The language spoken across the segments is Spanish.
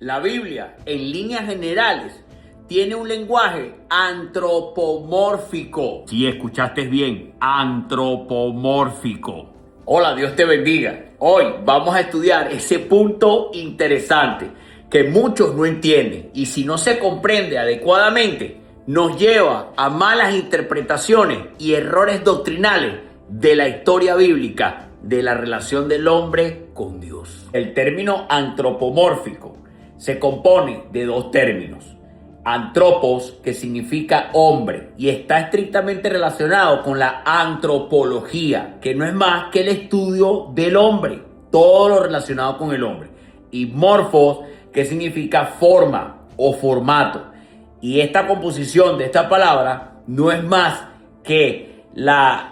La Biblia, en líneas generales, tiene un lenguaje antropomórfico. Si escuchaste bien, antropomórfico. Hola, Dios te bendiga. Hoy vamos a estudiar ese punto interesante que muchos no entienden y si no se comprende adecuadamente, nos lleva a malas interpretaciones y errores doctrinales de la historia bíblica de la relación del hombre con Dios. El término antropomórfico se compone de dos términos. Antropos, que significa hombre, y está estrictamente relacionado con la antropología, que no es más que el estudio del hombre, todo lo relacionado con el hombre. Y morfos, que significa forma o formato. Y esta composición de esta palabra no es más que la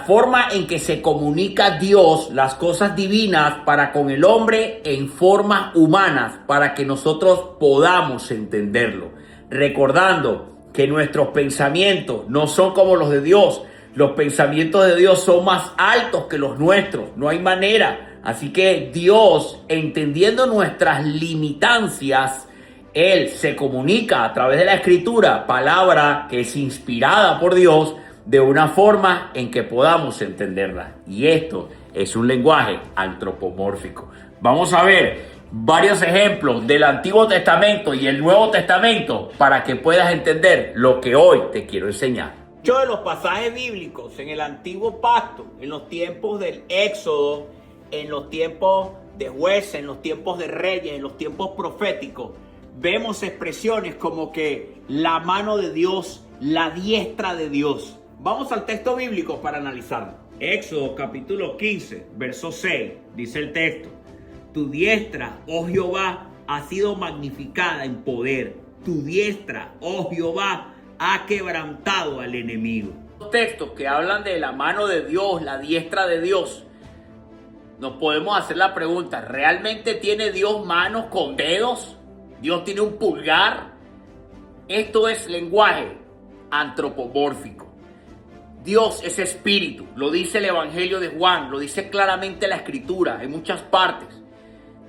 forma en que se comunica Dios, las cosas divinas para con el hombre en formas humanas, para que nosotros podamos entenderlo. Recordando que nuestros pensamientos no son como los de Dios. Los pensamientos de Dios son más altos que los nuestros. No hay manera. Así que Dios, entendiendo nuestras limitancias, Él se comunica a través de la Escritura, palabra que es inspirada por Dios, de una forma en que podamos entenderla. Y esto es un lenguaje antropomórfico. Vamos a ver varios ejemplos del Antiguo Testamento y el Nuevo Testamento para que puedas entender lo que hoy te quiero enseñar. Muchos de los pasajes bíblicos en el Antiguo Pacto, en los tiempos del Éxodo, en los tiempos de jueces, en los tiempos de reyes, en los tiempos proféticos, vemos expresiones como que la mano de Dios, la diestra de Dios. Vamos al texto bíblico para analizarlo. Éxodo capítulo 15, verso 6, dice el texto: tu diestra, oh Jehová, ha sido magnificada en poder. Tu diestra, oh Jehová, ha quebrantado al enemigo. Los textos que hablan de la mano de Dios, la diestra de Dios, nos podemos hacer la pregunta: ¿realmente tiene Dios manos con dedos? ¿Dios tiene un pulgar? Esto es lenguaje antropomórfico. Dios es espíritu, lo dice el Evangelio de Juan, lo dice claramente la Escritura en muchas partes.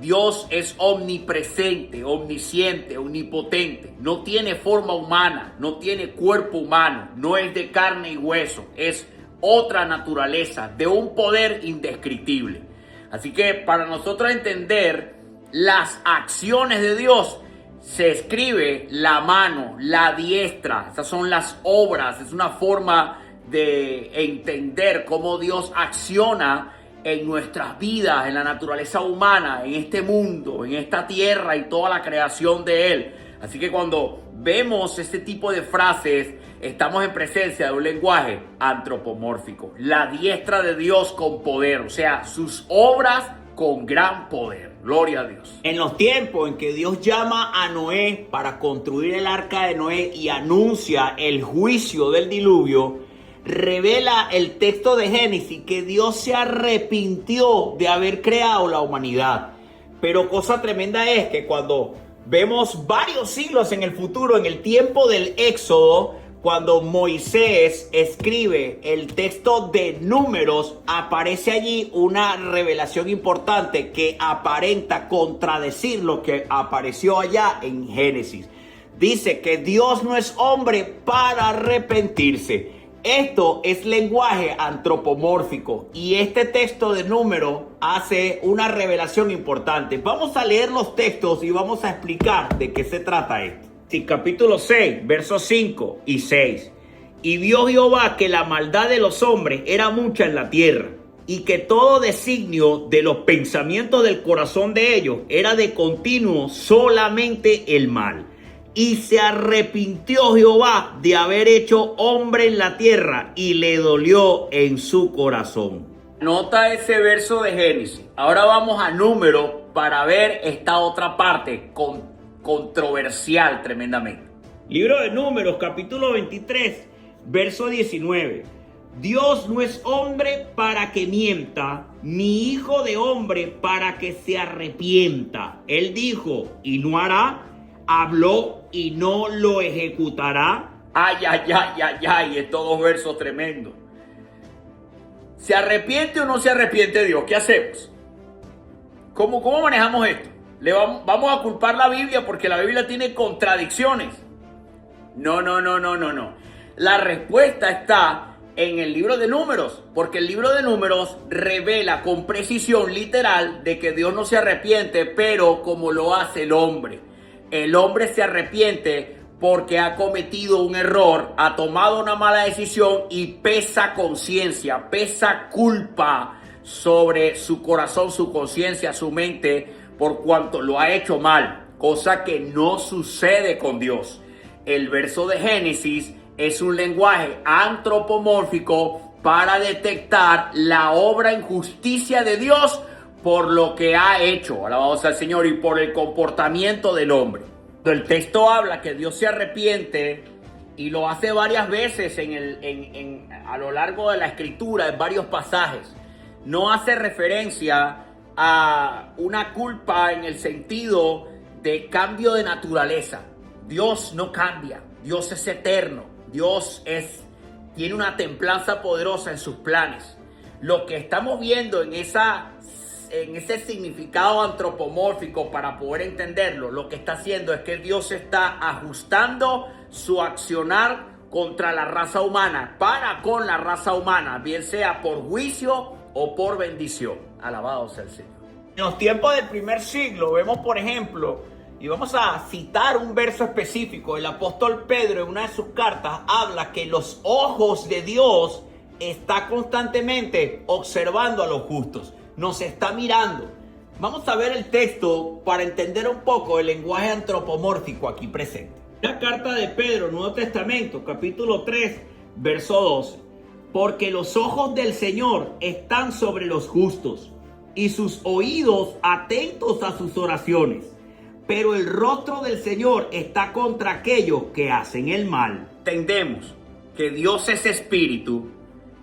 Dios es omnipresente, omnisciente, omnipotente, no tiene forma humana, no tiene cuerpo humano, no es de carne y hueso, es otra naturaleza, de un poder indescriptible. Así que para nosotros entender las acciones de Dios, se escribe la mano, la diestra, esas son las obras, es una forma de entender cómo Dios acciona en nuestras vidas, en la naturaleza humana, en este mundo, en esta tierra y toda la creación de Él. Así que cuando vemos este tipo de frases, estamos en presencia de un lenguaje antropomórfico. La diestra de Dios con poder, o sea, sus obras con gran poder. Gloria a Dios. En los tiempos en que Dios llama a Noé para construir el arca de Noé y anuncia el juicio del diluvio, revela el texto de Génesis que Dios se arrepintió de haber creado la humanidad. Pero cosa tremenda es que cuando vemos varios siglos en el futuro, en el tiempo del Éxodo, cuando Moisés escribe el texto de Números, aparece allí una revelación importante que aparenta contradecir lo que apareció allá en Génesis. Dice que Dios no es hombre para arrepentirse. Esto es lenguaje antropomórfico y este texto de Números hace una revelación importante. Vamos a leer los textos y vamos a explicar de qué se trata esto. Sí, capítulo 6, versos 5 y 6. Y vio Jehová que la maldad de los hombres era mucha en la tierra, y que todo designio de los pensamientos del corazón de ellos era de continuo solamente el mal. Y se arrepintió Jehová de haber hecho hombre en la tierra, y le dolió en su corazón. Nota ese verso de Génesis. Ahora vamos a Números para ver esta otra parte controversial tremendamente. Libro de Números, capítulo 23, verso 19. Dios no es hombre para que mienta, ni hijo de hombre para que se arrepienta. Él dijo y no hará, habló y no lo ejecutará. Ay, estos dos versos tremendos. ¿Se arrepiente o no se arrepiente Dios? ¿Qué hacemos? ¿Cómo manejamos esto? vamos a culpar la Biblia porque la Biblia tiene contradicciones. No. La respuesta está en el libro de Números, porque el libro de Números revela con precisión literal de que Dios no se arrepiente, pero como lo hace el hombre. El hombre se arrepiente porque ha cometido un error, ha tomado una mala decisión y pesa conciencia, pesa culpa sobre su corazón, su conciencia, su mente, por cuanto lo ha hecho mal, cosa que no sucede con Dios. El verso de Génesis es un lenguaje antropomórfico para detectar la obra en justicia de Dios por lo que ha hecho, alabado sea el Señor, y por el comportamiento del hombre. El texto habla que Dios se arrepiente y lo hace varias veces a lo largo de la escritura, en varios pasajes. No hace referencia a una culpa en el sentido de cambio de naturaleza. Dios no cambia, Dios es eterno, tiene una templanza poderosa en sus planes. Lo que estamos viendo en ese significado antropomórfico, para poder entenderlo, lo que está haciendo es que Dios está ajustando su accionar contra la raza humana, para con la raza humana, bien sea por juicio o por bendición. Alabado sea el Señor. En los tiempos del primer siglo vemos, por ejemplo, y vamos a citar un verso específico, el apóstol Pedro en una de sus cartas habla que los ojos de Dios está constantemente observando a los justos, nos está mirando. Vamos a ver el texto para entender un poco el lenguaje antropomórfico aquí presente. La carta de Pedro, Nuevo Testamento, capítulo 3, verso 12. Porque los ojos del Señor están sobre los justos y sus oídos atentos a sus oraciones. Pero el rostro del Señor está contra aquellos que hacen el mal. Entendemos que Dios es espíritu.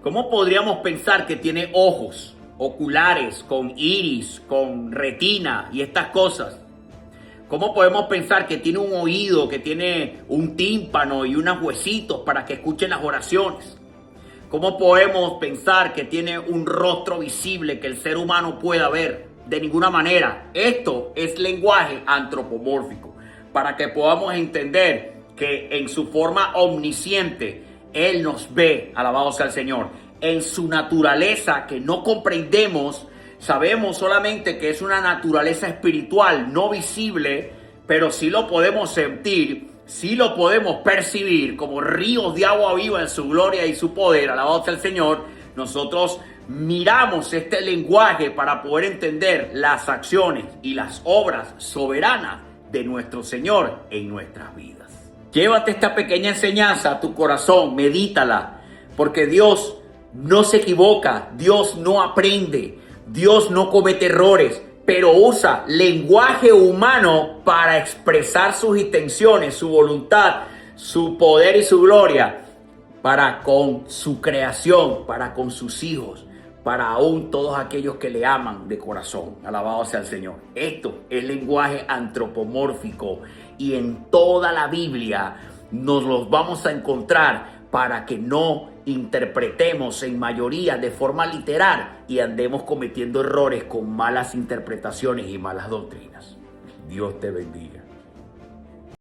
¿Cómo podríamos pensar que tiene ojos oculares, con iris, con retina y estas cosas? ¿Cómo podemos pensar que tiene un oído, que tiene un tímpano y unos huesitos para que escuchen las oraciones? ¿Cómo podemos pensar que tiene un rostro visible que el ser humano pueda ver? De ninguna manera. Esto es lenguaje antropomórfico, para que podamos entender que en su forma omnisciente Él nos ve, alabado sea el Señor. En su naturaleza que no comprendemos, sabemos solamente que es una naturaleza espiritual no visible, pero sí lo podemos sentir, sí lo podemos percibir como ríos de agua viva en su gloria y su poder, alabado sea el Señor. Nosotros miramos este lenguaje para poder entender las acciones y las obras soberanas de nuestro Señor en nuestras vidas. Llévate esta pequeña enseñanza a tu corazón, medítala, porque Dios no se equivoca, Dios no aprende, Dios no comete errores, pero usa lenguaje humano para expresar sus intenciones, su voluntad, su poder y su gloria, para con su creación, para con sus hijos, para aún todos aquellos que le aman de corazón. Alabado sea el Señor. Esto es lenguaje antropomórfico y en toda la Biblia nos los vamos a encontrar para que no interpretemos en mayoría de forma literal y andemos cometiendo errores con malas interpretaciones y malas doctrinas. Dios te bendiga.